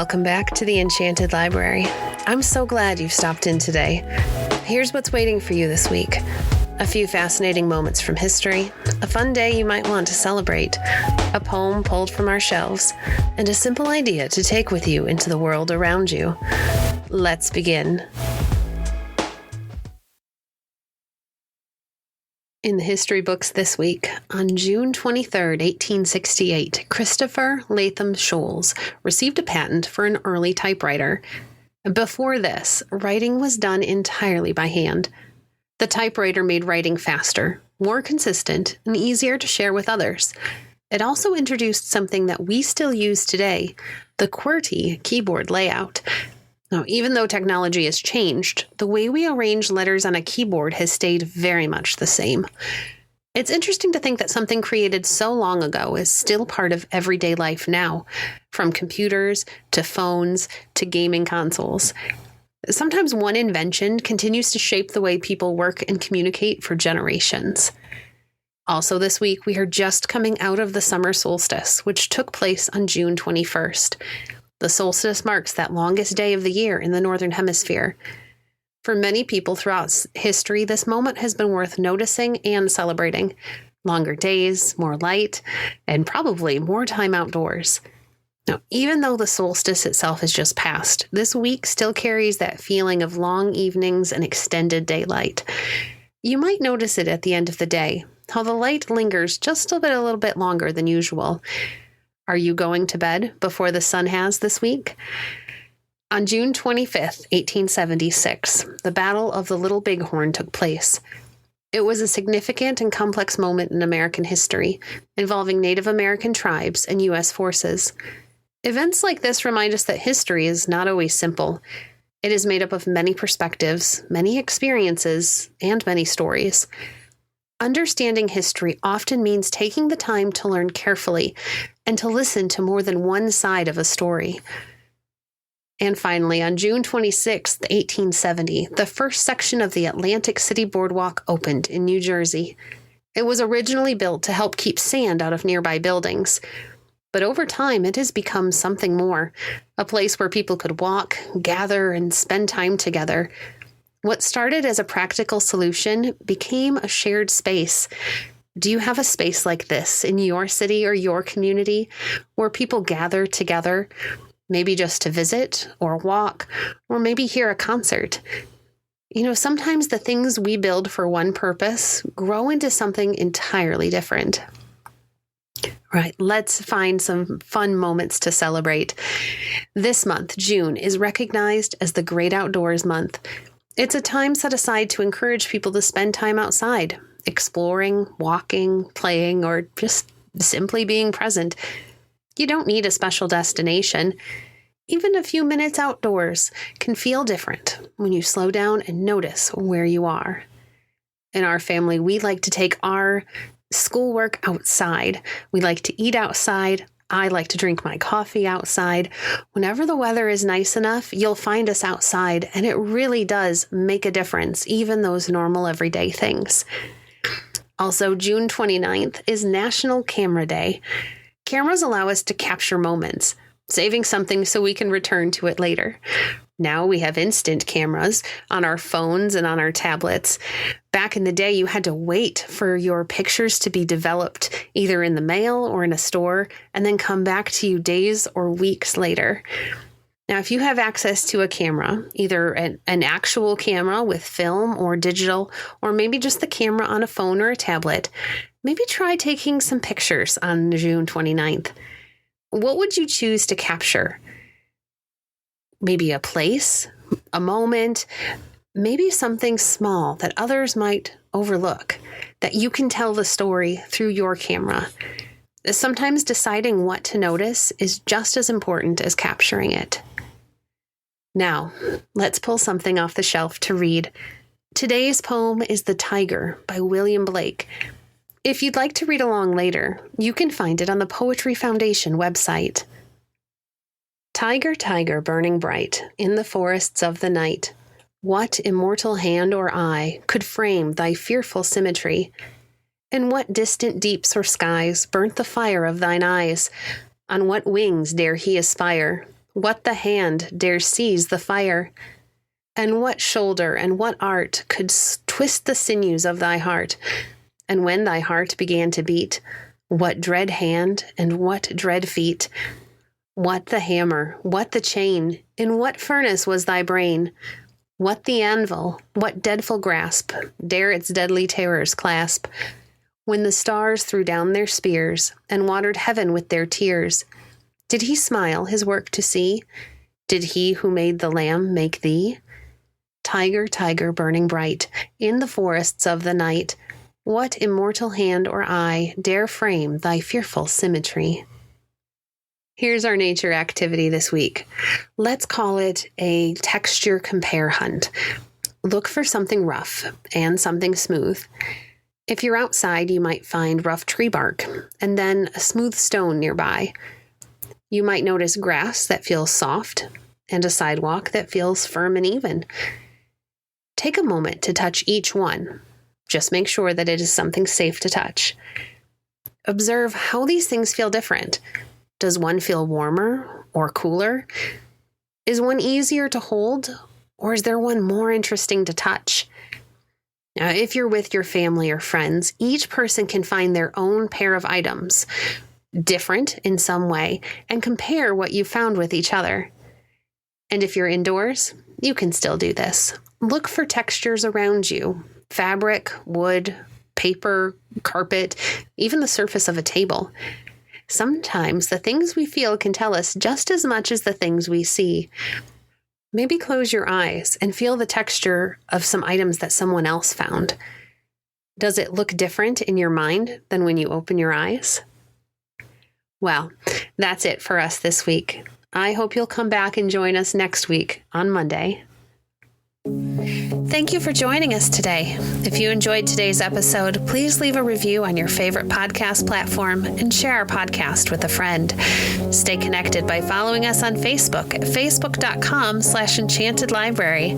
Welcome back to the Enchanted Library. I'm so glad you've stopped in today. Here's what's waiting for you this week. A few fascinating moments from history, a fun day you might want to celebrate, a poem pulled from our shelves, and a simple idea to take with you into the world around you. Let's begin. In the history books this week, on June 23, 1868, Christopher Latham Sholes received a patent for an early typewriter. Before this, writing was done entirely by hand. The typewriter made writing faster, more consistent, and easier to share with others. It also introduced something that we still use today, the QWERTY keyboard layout. Now, even though technology has changed, the way we arrange letters on a keyboard has stayed very much the same. It's interesting to think that something created so long ago is still part of everyday life now, from computers to phones to gaming consoles. Sometimes one invention continues to shape the way people work and communicate for generations. Also this week, we are just coming out of the summer solstice, which took place on June 21st. The solstice marks that longest day of the year in the Northern Hemisphere. For many people throughout history, this moment has been worth noticing and celebrating. Longer days, more light, and probably more time outdoors. Now, even though the solstice itself has just passed, this week still carries that feeling of long evenings and extended daylight. You might notice it at the end of the day, how the light lingers just a little bit longer than usual. Are you going to bed before the sun has this week? On June 25th, 1876, the Battle of the Little Bighorn took place. It was a significant and complex moment in American history, involving Native American tribes and U.S. forces. Events like this remind us that history is not always simple. It is made up of many perspectives, many experiences, and many stories. Understanding history often means taking the time to learn carefully and to listen to more than one side of a story. And finally, on June 26, 1870, the first section of the Atlantic City Boardwalk opened in New Jersey. It was originally built to help keep sand out of nearby buildings. But over time, it has become something more, a place where people could walk, gather, and spend time together. What started as a practical solution became a shared space. Do you have a space like this in your city or your community where people gather together, maybe just to visit or walk, or maybe hear a concert? You know, sometimes the things we build for one purpose grow into something entirely different. Right, let's find some fun moments to celebrate. This month, June, is recognized as the Great Outdoors Month. It's a time set aside to encourage people to spend time outside, exploring, walking, playing, or just simply being present. You don't need a special destination. Even a few minutes outdoors can feel different when you slow down and notice where you are. In our family, we like to take our schoolwork outside. We like to eat outside. I like to drink my coffee outside. Whenever the weather is nice enough, you'll find us outside, and it really does make a difference, even those normal everyday things. Also, June 29th is National Camera Day. Cameras allow us to capture moments, saving something so we can return to it later. Now we have instant cameras on our phones and on our tablets. Back in the day, you had to wait for your pictures to be developed, either in the mail or in a store, and then come back to you days or weeks later. Now, if you have access to a camera, either an actual camera with film or digital, or maybe just the camera on a phone or a tablet, maybe try taking some pictures on June 29th. What would you choose to capture? Maybe a place, a moment, maybe something small that others might overlook, that you can tell the story through your camera. Sometimes deciding what to notice is just as important as capturing it. Now, let's pull something off the shelf to read. Today's poem is The Tyger by William Blake. If you'd like to read along later, you can find it on the Poetry Foundation website. Tyger, Tyger, burning bright in the forests of the night, what immortal hand or eye could frame thy fearful symmetry? In what distant deeps or skies burnt the fire of thine eyes? On what wings dare he aspire? What the hand dares seize the fire? And what shoulder and what art could twist the sinews of thy heart? And when thy heart began to beat, what dread hand and what dread feet? What the hammer, what the chain, in what furnace was thy brain? What the anvil, what dreadful grasp, dare its deadly terrors clasp? When the stars threw down their spears, and watered heaven with their tears, did he smile his work to see? Did he who made the lamb make thee? Tyger, Tyger, burning bright, in the forests of the night, what immortal hand or eye dare frame thy fearful symmetry? Here's our nature activity this week. Let's call it a texture compare hunt. Look for something rough and something smooth. If you're outside, you might find rough tree bark and then a smooth stone nearby. You might notice grass that feels soft and a sidewalk that feels firm and even. Take a moment to touch each one. Just make sure that it is something safe to touch. Observe how these things feel different. Does one feel warmer or cooler? Is one easier to hold, or is there one more interesting to touch? Now, if you're with your family or friends, each person can find their own pair of items, different in some way, and compare what you found with each other. And if you're indoors, you can still do this. Look for textures around you: fabric, wood, paper, carpet, even the surface of a table. Sometimes the things we feel can tell us just as much as the things we see. Maybe close your eyes and feel the texture of some items that someone else found. Does it look different in your mind than when you open your eyes? Well, that's it for us this week. I hope you'll come back and join us next week on Monday. Thank you for joining us today. If you enjoyed today's episode, please leave a review on your favorite podcast platform and share our podcast with a friend. Stay connected by following us on Facebook at facebook.com/Enchanted Library.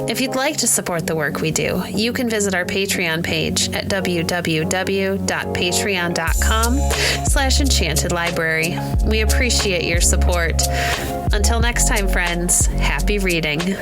If you'd like to support the work we do, you can visit our Patreon page at www.patreon.com/Enchanted Library. We appreciate your support. Until next time, friends, happy reading.